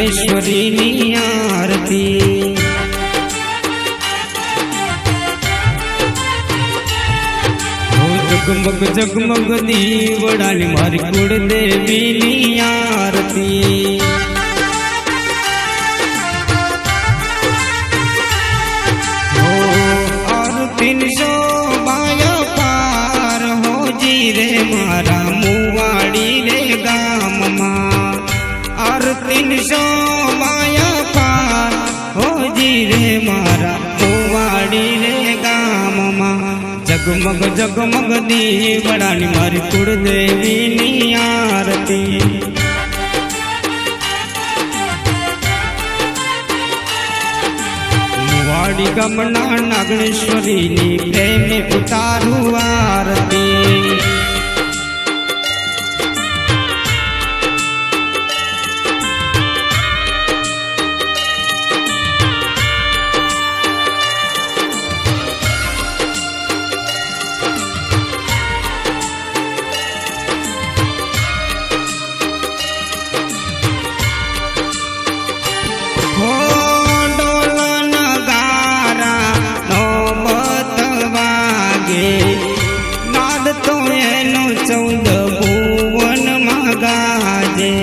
नागणेश्वरी नी आरती। जगमग जगमग दीवड़ानी मारी कुलदेवी नी आरती। आरती शोभाया पार हो जी रे मारा मुवाड़ी रे गाम मां। आरती शोभाया पार हो जी रे मारा मुवाड़ी रे गाम मां। जगमग जगमग दीवड़ानी मारी कुलदेवी नी आरती। मुवाड़ी गमना नागणेश्वरी नी प्रेम उतारू आरती। नाद तो एनो 14 भुवन में गाजे।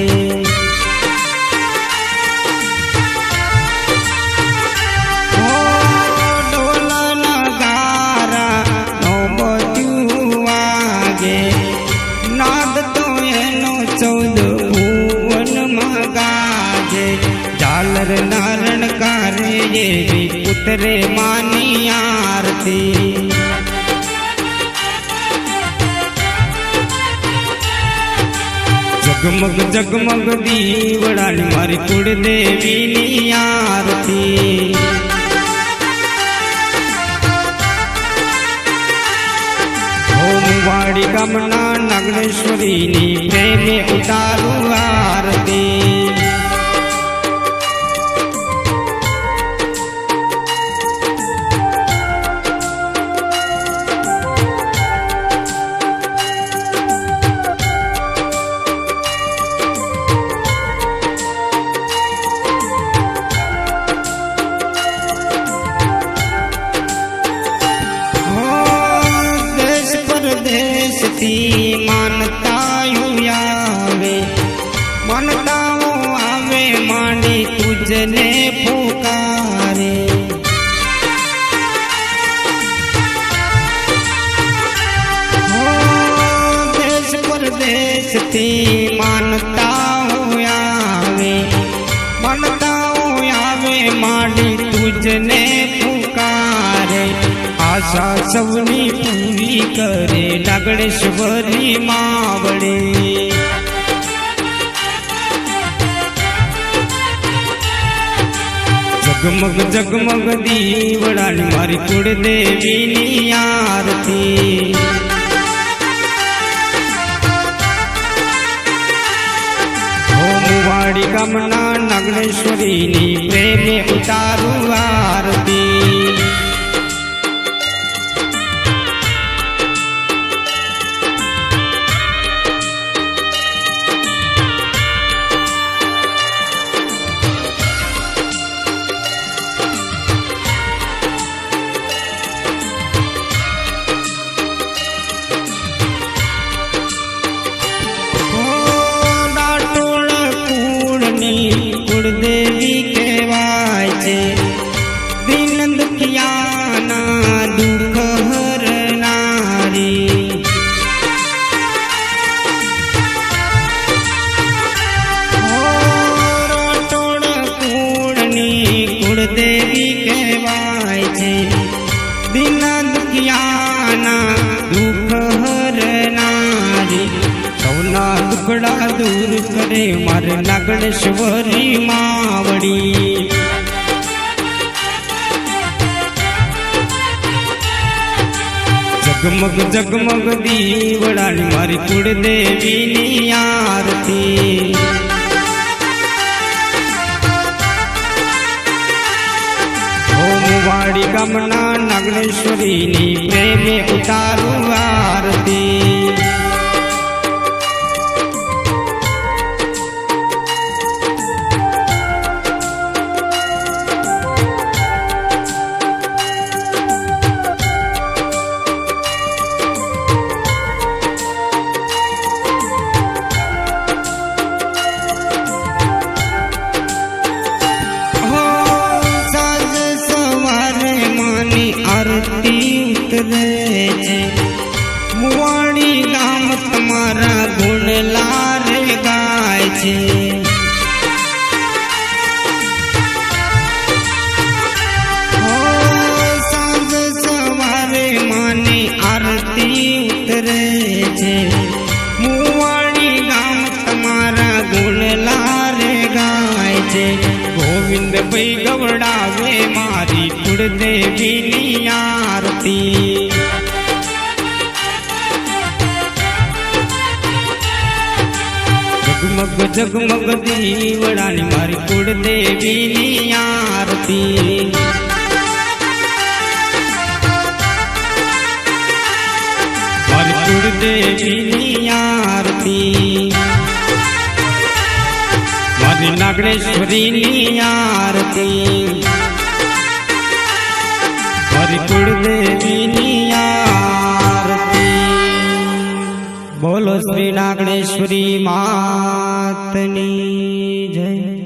डोला नगारा नौबत्ती वागे। नाद तो एनो 14 भुवन में गाजे। झालर नारण कारे ये उतरे मानी आरती। जगमग जगमग दीवड़ानी मारी कुलदेवी नी आरती। मुवाड़ी गमना नागणेश्वरी नी प्रेम उतारू आरती। मानताओ आवे मानताओ आवे मांडी तुझने पुकारे। देश परदेश थी मानताओ आवे मांडी तुझने पुकारे। आशा सबनी पूरी करे नागणेश्वरी मावड़े। जगमग जगमग दीवड़ानी मारी कुलदेवी नी आरती। मुवाड़ी गमना नागणेश्वरी नी प्रेम उतारू आरती। कुलदेवी कहवाय छे दीन दुखियाना दुख हरनारी। रोटोड़ कूड़नी कुलदेवी कहवाय छे दीन दुखियाना दुख हरनारी। सौना दुखड़ा दूर करे मारे नागणेश्वरी मावड़ी। जगमग जगमग दीवड़ानी मारी कुलदेवी नी आरती। मुवाड़ी गमना नागणेश्वरी नी प्रेम उतारू आरती। તમારા ગુણ લારે ગાય છે સાંજ સવારે માની આરતી ઉતરે છે મુવાડી ગામ તમારા ગુણ લારે ગાય છે ગોવિંદ ભાઈ ગવડાવે મારી કુળદેવીની આરતી જગમગ જગમગ દીવડાની મારી કુળદેવીની આરતી મારી કુળદેવીની આરતી મારી નાગણેશ્વરીની આરતી મારી કુળદેવીની આરતી બોલો શ્રી નાગણેશ્વરી માતની જય।